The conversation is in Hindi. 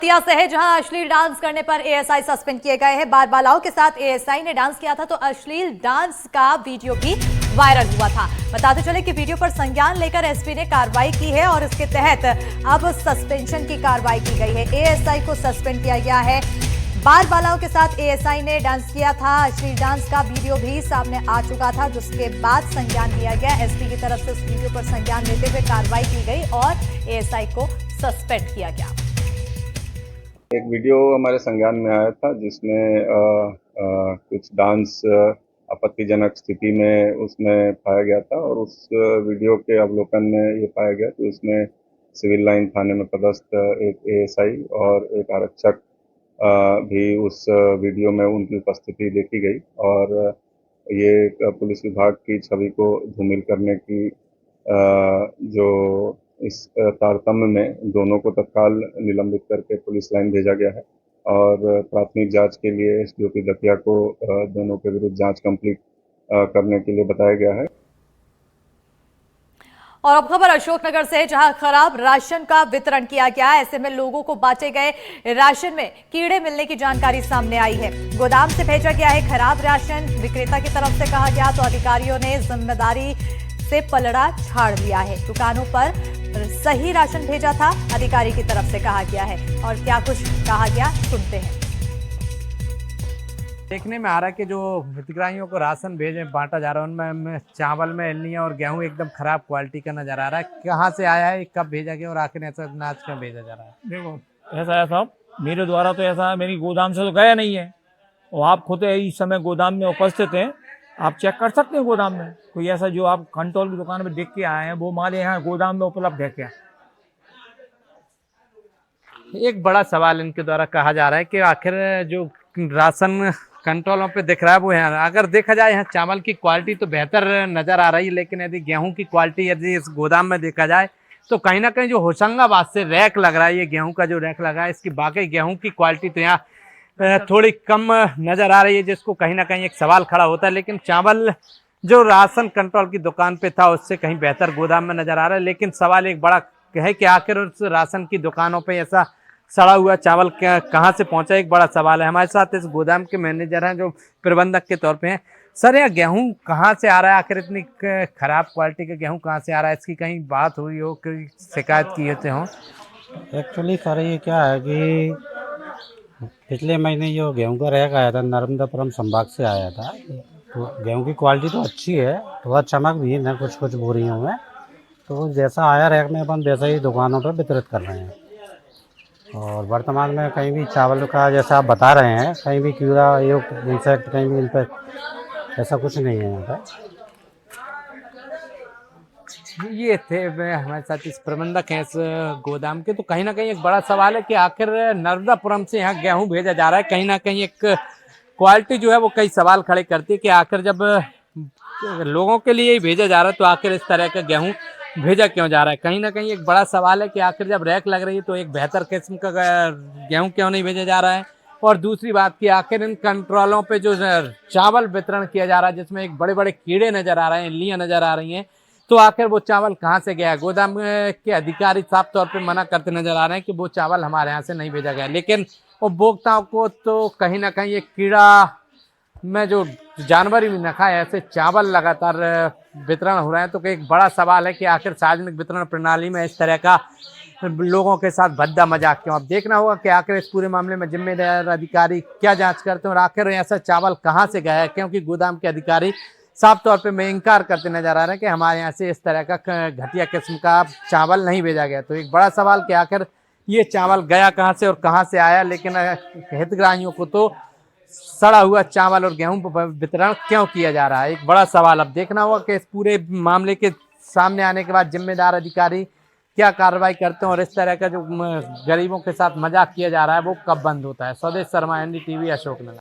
हत्या से है जहां अश्लील डांस करने पर एएसआई सस्पेंड किए गए हैं। बाल-बालाओं के साथ एएसआई ने डांस किया था तो अश्लील डांस का वीडियो भी वायरल हुआ था। बताते चले कि वीडियो पर संज्ञान लेकर एसपी ने कार्रवाई की है और इसके तहत अब सस्पेंशन की कार्रवाई की गई है। एएसआई को सस्पेंड किया गया है। बाल-बालाओं के साथ एएसआई ने डांस किया था। अश्लील डांस का वीडियो भी सामने आ चुका था, जिसके बाद संज्ञान लिया गया। एसपी की तरफ से उस वीडियो पर संज्ञान लेते हुए कार्रवाई की गई और एएसआई को सस्पेंड किया गया। एक वीडियो हमारे संज्ञान में आया था जिसमें कुछ डांस आपत्तिजनक स्थिति में उसमें पाया गया था और उस वीडियो के अवलोकन में ये पाया गया कि उसमें सिविल लाइन थाने में पदस्थ एक एएसआई और एक आरक्षक भी उस वीडियो में उनकी उपस्थिति देखी गई और ये पुलिस विभाग की छवि को धूमिल करने की जो इस तारतम्य में दोनों को तत्काल निलंबित करके पुलिस लाइन भेजा गया है और प्राथमिक जांच के लिए एसडीओ की दतिया को दोनों के विरुद्ध जांच कंप्लीट करने के लिए बताया गया है। और अब खबर अशोकनगर से, जहां खराब राशन का वितरण किया गया। ऐसे में लोगों को बांटे गए राशन में कीड़े मिलने की जानकारी सामने आई है। गोदाम से भेजा गया है खराब राशन। विक्रेता की तरफ से कहा गया तो अधिकारियों ने जिम्मेदारी से पलड़ा झाड़ लिया है। दुकानों पर सही राशन भेजा था, अधिकारी की तरफ से कहा गया है। और क्या कुछ कहा गया, सुनते हैं। देखने में आ रहा है कि जो हितग्राहियों को राशन भेजे बांटा जा रहा है उनमें चावल में एलनिया और गेहूं एकदम खराब क्वालिटी का नजर आ रहा है। कहां से आया है, कब भेजा गया और आखिर ऐसा अनाज क्यों भेजा जा रहा है? देखो, ऐसा है साहब, मेरे द्वारा तो ऐसा मेरी गोदाम से तो गया नहीं है और आप खुद इस समय गोदाम में उपस्थित हैं। आप चेक कर सकते हैं गोदाम में कोई ऐसा जो आप कंट्रोल की दुकान में देख के आए हैं वो माल यहाँ गोदाम में उपलब्ध है क्या? एक बड़ा सवाल इनके द्वारा कहा जा रहा है कि आखिर जो राशन कंट्रोलों पे दिख रहा है वो है, अगर देखा जाए यहाँ चावल की क्वालिटी तो बेहतर नजर आ रही है, लेकिन यदि गेहूं की क्वालिटी यदि इस गोदाम में देखा जाए तो कहीं ना कहीं जो होशंगाबाद से रैक लग रहा है, ये गेहूं का जो रैक लगा है, इसकी वाकई गेहूं की क्वालिटी तो यहाँ थोड़ी कम नजर आ रही है, जिसको कहीं ना कहीं एक सवाल खड़ा होता है। लेकिन चावल जो राशन कंट्रोल की दुकान पे था उससे कहीं बेहतर गोदाम में नजर आ रहा है। लेकिन सवाल एक बड़ा है कि आखिर उस राशन की दुकानों पे ऐसा सड़ा हुआ चावल कहाँ से पहुंचा, एक बड़ा सवाल है। हमारे साथ इस गोदाम के मैनेजर हैं जो प्रबंधक के तौर पे हैं। सर, यह गेहूं कहाँ से आ रहा है, आखिर इतनी खराब क्वालिटी का गेहूं कहाँ से आ रहा है? इसकी कहीं बात हुई हो, कोई शिकायत की होते हो? एक्चुअली सर ये क्या है कि पिछले महीने जो गेहूं का रैक आया था नर्मदापुरम संभाग से आया था, तो गेहूं की क्वालिटी तो अच्छी है, थोड़ा चमक भी है ना कुछ कुछ बोरियों में, तो जैसा आया रैक में अपन वैसा ही दुकानों पर वितरित कर रहे हैं। और वर्तमान में कहीं भी चावल का जैसा आप बता रहे हैं कहीं भी कीड़ा युक्त इंसेक्ट कहीं भी इन्फेक्ट ऐसा कुछ नहीं है यहाँ पर। ये थे हमारे साथ इस प्रबंधक हैं इस गोदाम के। तो कहीं ना कहीं एक बड़ा सवाल है कि आखिर नर्मदापुरम से यहाँ गेहूं भेजा जा रहा है, कहीं ना कहीं एक क्वालिटी जो है वो कई सवाल खड़े करती है कि आखिर जब लोगों के लिए ही भेजा जा रहा है तो आखिर इस तरह का गेहूं भेजा क्यों जा रहा है? कहीं ना कहीं एक बड़ा सवाल है कि आखिर जब रैक लग रही है तो एक बेहतर किस्म का गेहूं क्यों नहीं भेजा जा रहा है? और दूसरी बात कि आखिर इन कंट्रोलों पे जो चावल वितरण किया जा रहा है जिसमें एक बड़े बड़े कीड़े नजर आ रहे हैं, इल्लियां नजर आ रही हैं, तो आखिर वो चावल कहाँ से गया? गोदाम के अधिकारी साफ तौर पे मना करते नजर आ रहे हैं कि वो चावल हमारे यहाँ से नहीं भेजा गया। लेकिन उपभोक्ताओं को तो कहीं ना कहीं एक कीड़ा में जो जानवर भी न खाए ऐसे चावल लगातार वितरण हो रहे हैं। तो एक बड़ा सवाल है कि आखिर सार्वजनिक वितरण प्रणाली में इस तरह का लोगों के साथ भद्दा मजाक क्यों? अब देखना होगा कि आखिर इस पूरे मामले में जिम्मेदार अधिकारी क्या जांच करते हैं और आखिर ऐसा चावल कहां से गया है, क्योंकि गोदाम के अधिकारी साफ तौर पे इनकार करते नजर आ रहे हैं कि हमारे यहाँ से इस तरह का घटिया किस्म का चावल नहीं भेजा गया। तो एक बड़ा सवाल कि आखिर ये चावल गया कहाँ से और कहाँ से आया? लेकिन हितग्राहियों को तो सड़ा हुआ चावल और गेहूं वितरण क्यों किया जा रहा है, एक बड़ा सवाल। अब देखना होगा कि इस पूरे मामले के सामने आने के बाद जिम्मेदार अधिकारी क्या कार्रवाई करते हैं और इस तरह का जो गरीबों के साथ मजाक किया जा रहा है वो कब बंद होता है। स्वदेश शर्मा, एनडीटीवी, अशोकनगर।